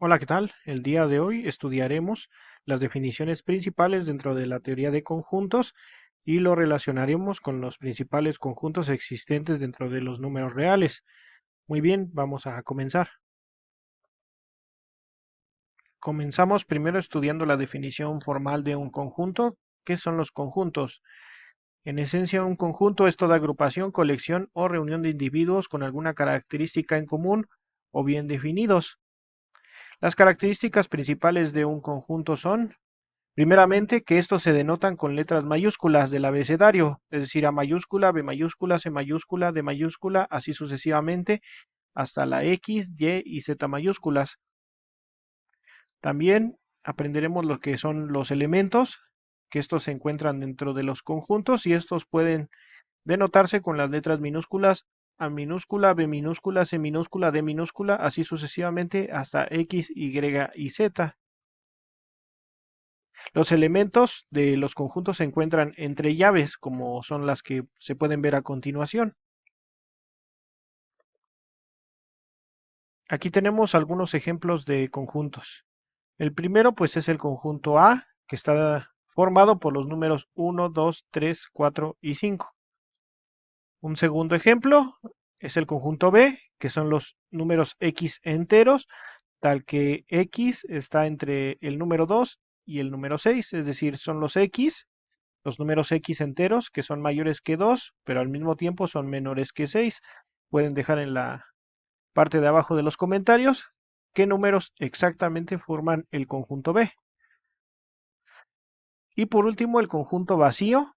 Hola, ¿qué tal? El día de hoy estudiaremos las definiciones principales dentro de la teoría de conjuntos y lo relacionaremos con los principales conjuntos existentes dentro de los números reales. Muy bien, vamos a comenzar. Comenzamos primero estudiando la definición formal de un conjunto. ¿Qué son los conjuntos? En esencia, un conjunto es toda agrupación, colección o reunión de individuos con alguna característica en común o bien definidos. Las características principales de un conjunto son: primeramente, que estos se denotan con letras mayúsculas del abecedario, es decir, A mayúscula, B mayúscula, C mayúscula, D mayúscula, así sucesivamente, hasta la X, Y y Z mayúsculas. También aprenderemos lo que son los elementos, que estos se encuentran dentro de los conjuntos y estos pueden denotarse con las letras minúsculas A minúscula, B minúscula, C minúscula, D minúscula, así sucesivamente hasta X, Y y Z. Los elementos de los conjuntos se encuentran entre llaves, como son las que se pueden ver a continuación. Aquí tenemos algunos ejemplos de conjuntos. El primero, pues, es el conjunto A, que está formado por los números 1, 2, 3, 4 y 5. Un segundo ejemplo es el conjunto B, que son los números X enteros, tal que X está entre el número 2 y el número 6, es decir, son los números X enteros que son mayores que 2, pero al mismo tiempo son menores que 6. Pueden dejar en la parte de abajo de los comentarios qué números exactamente forman el conjunto B. Y por último, el conjunto vacío,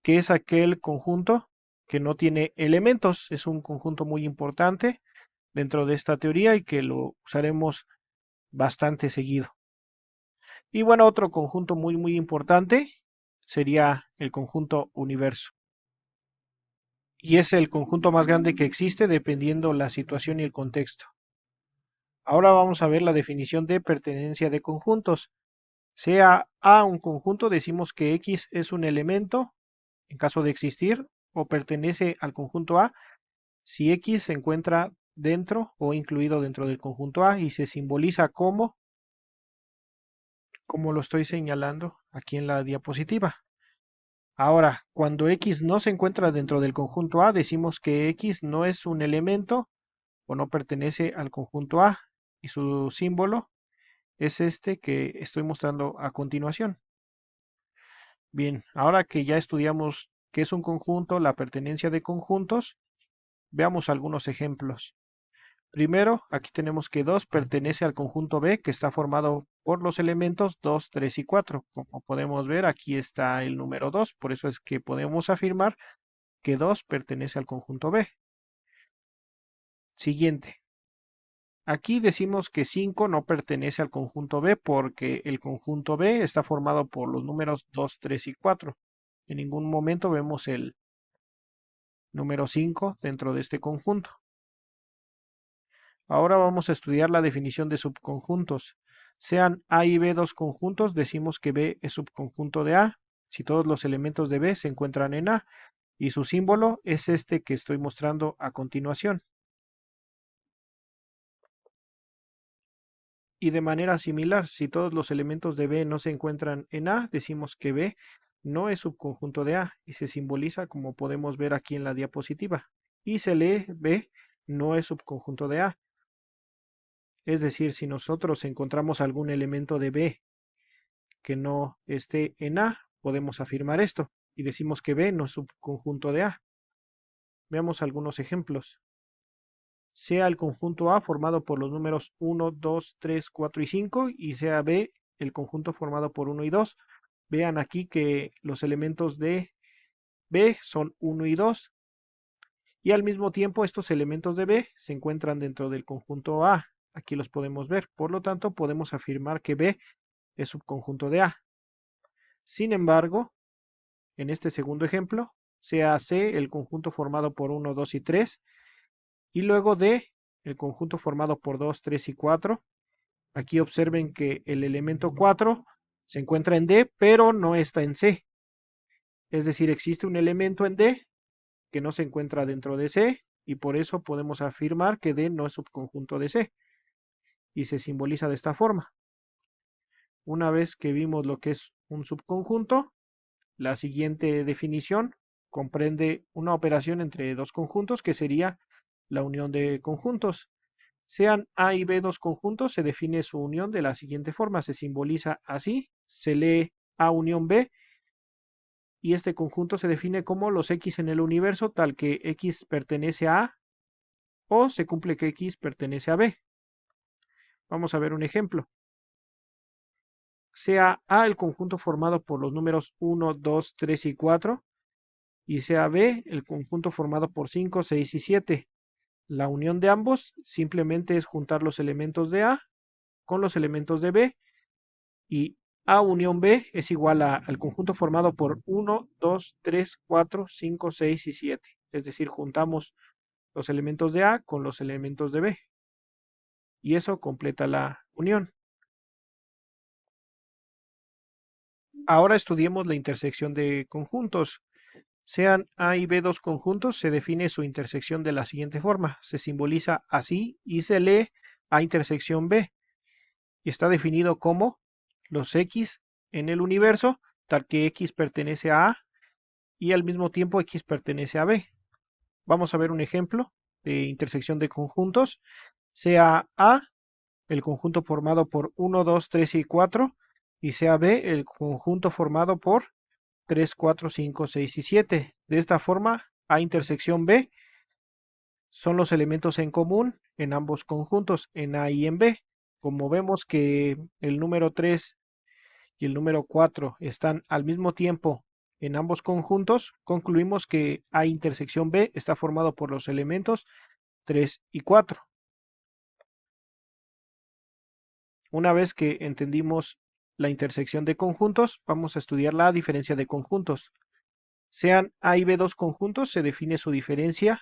que es aquel conjunto que no tiene elementos. Es un conjunto muy importante dentro de esta teoría y que lo usaremos bastante seguido. Y bueno, otro conjunto muy importante sería el conjunto universo. Y es el conjunto más grande que existe dependiendo la situación y el contexto. Ahora vamos a ver la definición de pertenencia de conjuntos. Sea A un conjunto, decimos que X es un elemento en caso de existir o pertenece al conjunto A si X se encuentra dentro o incluido dentro del conjunto A y se simboliza como lo estoy señalando aquí en la diapositiva. Ahora, cuando X no se encuentra dentro del conjunto A, decimos que X no es un elemento o no pertenece al conjunto A y su símbolo es este que estoy mostrando a continuación. Bien, ahora que ya estudiamos qué es un conjunto, la pertenencia de conjuntos, veamos algunos ejemplos. Primero, aquí tenemos que 2 pertenece al conjunto B, que está formado por los elementos 2, 3 y 4. Como podemos ver, aquí está el número 2, por eso es que podemos afirmar que 2 pertenece al conjunto B. Siguiente. Aquí decimos que 5 no pertenece al conjunto B porque el conjunto B está formado por los números 2, 3 y 4. En ningún momento vemos el número 5 dentro de este conjunto. Ahora vamos a estudiar la definición de subconjuntos. Sean A y B dos conjuntos, decimos que B es subconjunto de A si todos los elementos de B se encuentran en A y su símbolo es este que estoy mostrando a continuación. Y de manera similar, si todos los elementos de B no se encuentran en A, decimos que B no es subconjunto de A y se simboliza como podemos ver aquí en la diapositiva. Y se lee B no es subconjunto de A. Es decir, si nosotros encontramos algún elemento de B que no esté en A, podemos afirmar esto y decimos que B no es subconjunto de A. Veamos algunos ejemplos. Sea el conjunto A formado por los números 1, 2, 3, 4 y 5 y sea B el conjunto formado por 1 y 2. Vean aquí que los elementos de B son 1 y 2 y al mismo tiempo estos elementos de B se encuentran dentro del conjunto A. Aquí los podemos ver. Por lo tanto, podemos afirmar que B es subconjunto de A. Sin embargo, en este segundo ejemplo, sea C el conjunto formado por 1, 2 y 3 y luego D el conjunto formado por 2, 3 y 4. Aquí observen que el elemento 4 se encuentra en D, pero no está en C. Es decir, existe un elemento en D que no se encuentra dentro de C y por eso podemos afirmar que D no es subconjunto de C. y se simboliza de esta forma. Una vez que vimos lo que es un subconjunto, la siguiente definición comprende una operación entre dos conjuntos que sería la unión de conjuntos. Sean A y B dos conjuntos, se define su unión de la siguiente forma. Se simboliza así, se lee A unión B y este conjunto se define como los X en el universo tal que X pertenece a A o se cumple que X pertenece a B. Vamos a ver un ejemplo. Sea A el conjunto formado por los números 1, 2, 3 y 4 y sea B el conjunto formado por 5, 6 y 7. La unión de ambos simplemente es juntar los elementos de A con los elementos de B y A unión B es igual al conjunto formado por 1, 2, 3, 4, 5, 6 y 7. Es decir, juntamos los elementos de A con los elementos de B y eso completa la unión. Ahora estudiemos la intersección de conjuntos. Sean A y B dos conjuntos, se define su intersección de la siguiente forma. Se simboliza así y se lee A intersección B. Y está definido como los X en el universo, tal que X pertenece a A y al mismo tiempo X pertenece a B. Vamos a ver un ejemplo de intersección de conjuntos. Sea A el conjunto formado por 1, 2, 3 y 4 y sea B el conjunto formado por 3, 4, 5, 6 y 7. De esta forma, A intersección B son los elementos en común en ambos conjuntos, en A y en B. Como vemos que el número 3 y el número 4 están al mismo tiempo en ambos conjuntos, concluimos que A intersección B está formado por los elementos 3 y 4. Una vez que entendimos la intersección de conjuntos, vamos a estudiar la diferencia de conjuntos. Sean A y B dos conjuntos, se define su diferencia,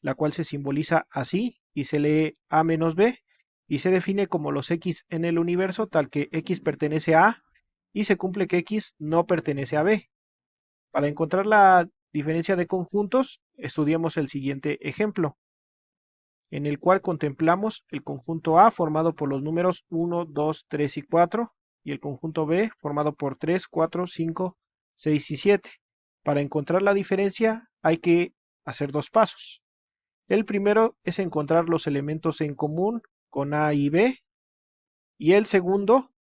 la cual se simboliza así y se lee A menos B y se define como los X en el universo tal que X pertenece a A y se cumple que X no pertenece a B. Para encontrar la diferencia de conjuntos, estudiamos el siguiente ejemplo, en el cual contemplamos el conjunto A formado por los números 1, 2, 3 y 4 y el conjunto B formado por 3, 4, 5, 6 y 7. Para encontrar la diferencia hay que hacer dos pasos. El primero es encontrar los elementos en común con A y B y el segundo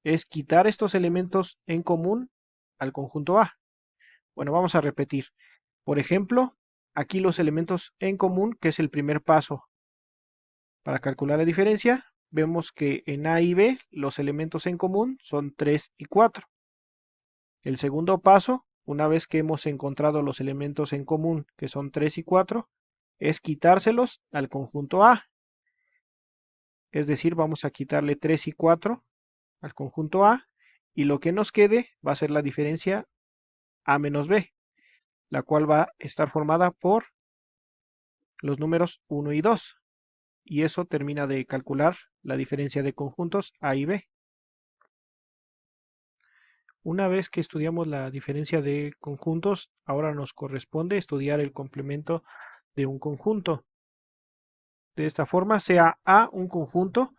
es quitar estos elementos en común al conjunto A. Bueno, vamos a repetir. Por ejemplo, aquí los elementos en común, que es el primer paso para calcular la diferencia, vemos que en A y B los elementos en común son 3 y 4. El segundo paso, una vez que hemos encontrado los elementos en común, que son 3 y 4, es quitárselos al conjunto A. Es decir, vamos a quitarle 3 y 4 al conjunto A y lo que nos quede va a ser la diferencia A menos B, la cual va a estar formada por los números 1 y 2. Y eso termina de calcular la diferencia de conjuntos A y B. Una vez que estudiamos la diferencia de conjuntos, ahora nos corresponde estudiar el complemento de un conjunto. De esta forma, sea A un conjunto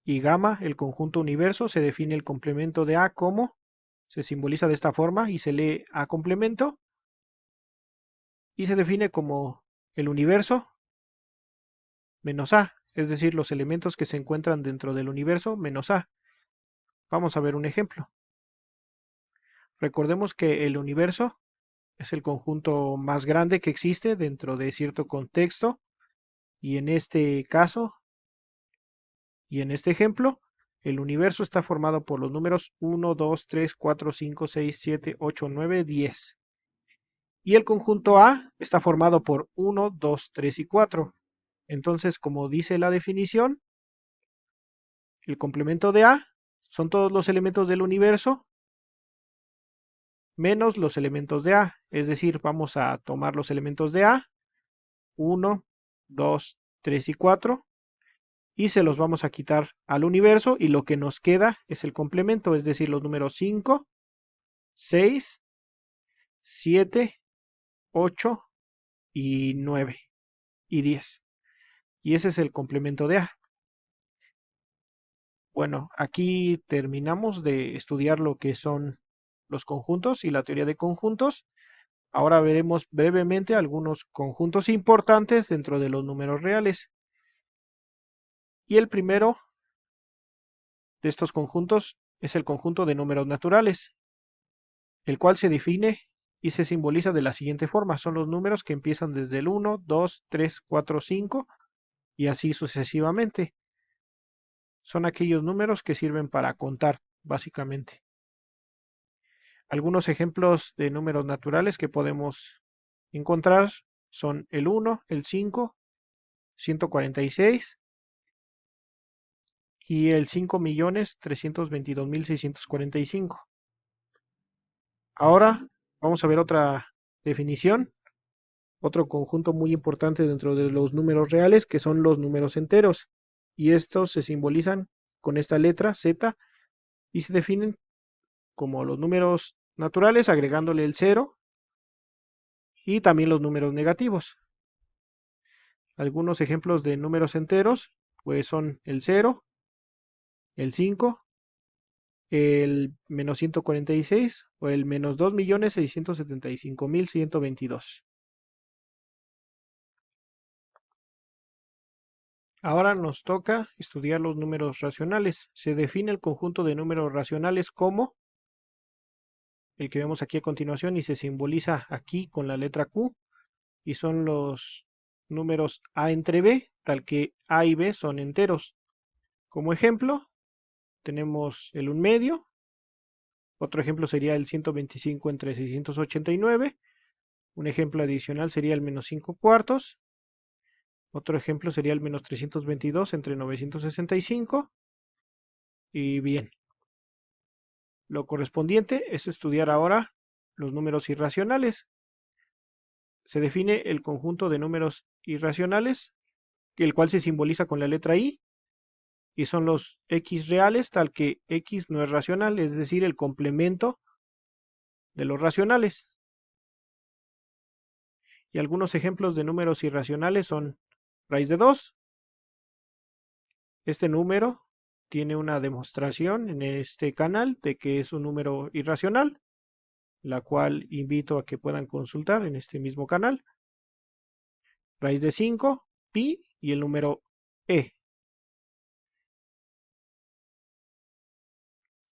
y gamma el conjunto universo, se define el complemento de A como, se simboliza de esta forma y se lee A complemento y se define como el universo menos A, es decir, los elementos que se encuentran dentro del universo menos A. Vamos a ver un ejemplo. Recordemos que el universo es el conjunto más grande que existe dentro de cierto contexto y en este caso y en este ejemplo el universo está formado por los números 1, 2, 3, 4, 5, 6, 7, 8, 9, 10 y el conjunto A está formado por 1, 2, 3 y 4. Entonces, como dice la definición, el complemento de A son todos los elementos del universo menos los elementos de A. Es decir, vamos a tomar los elementos de A, 1, 2, 3 y 4, y se los vamos a quitar al universo y lo que nos queda es el complemento, es decir, los números 5, 6, 7, 8 y 9 y 10. Y ese es el complemento de A. Bueno, aquí terminamos de estudiar lo que son los conjuntos y la teoría de conjuntos. Ahora veremos brevemente algunos conjuntos importantes dentro de los números reales. Y el primero de estos conjuntos es el conjunto de números naturales, el cual se define y se simboliza de la siguiente forma. Son los números que empiezan desde el 1, 2, 3, 4, 5 y así sucesivamente. Son aquellos números que sirven para contar, básicamente. Algunos ejemplos de números naturales que podemos encontrar son el 1, el 5, 146 y el 5.322.645. Ahora vamos a ver otra definición, otro conjunto muy importante dentro de los números reales, que son los números enteros. Y estos se simbolizan con esta letra Z y se definen como los números naturales agregándole el 0 y también los números negativos. Algunos ejemplos de números enteros pues son el 0, el 5, el menos 146 o el menos 2.675.122. Ahora nos toca estudiar los números racionales. Se define el conjunto de números racionales como el que vemos aquí a continuación y se simboliza aquí con la letra Q y son los números A entre B, tal que A y B son enteros. Como ejemplo, tenemos el 1 medio, otro ejemplo sería el 125 entre 689, un ejemplo adicional sería el menos 5 cuartos, otro ejemplo sería el menos 322 entre 965, y bien, lo correspondiente es estudiar ahora los números irracionales. Se define el conjunto de números irracionales, el cual se simboliza con la letra I, y son los X reales, tal que X no es racional, es decir, el complemento de los racionales. Y algunos ejemplos de números irracionales son raíz de 2. Este número tiene una demostración en este canal de que es un número irracional, la cual invito a que puedan consultar en este mismo canal. Raíz de 5, pi y el número e.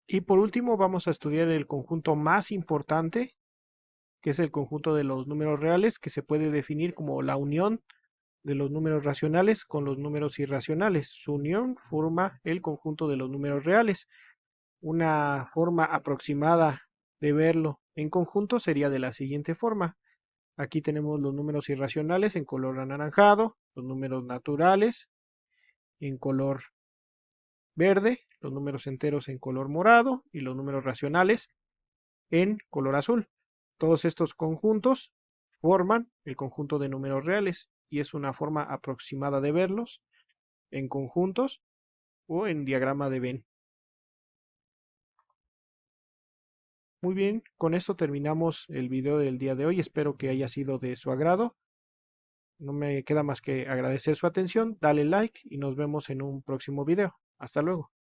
Y por último vamos a estudiar el conjunto más importante, que es el conjunto de los números reales, que se puede definir como la unión de los números racionales con los números irracionales. Su unión forma el conjunto de los números reales. Una forma aproximada de verlo en conjunto sería de la siguiente forma. Aquí tenemos los números irracionales en color anaranjado, los números naturales en color verde, los números enteros en color morado y los números racionales en color azul. Todos estos conjuntos forman el conjunto de números reales y es una forma aproximada de verlos en conjuntos o en diagrama de Venn. Muy bien, con esto terminamos el video del día de hoy. Espero que haya sido de su agrado. No me queda más que agradecer su atención, dale like y nos vemos en un próximo video. Hasta luego.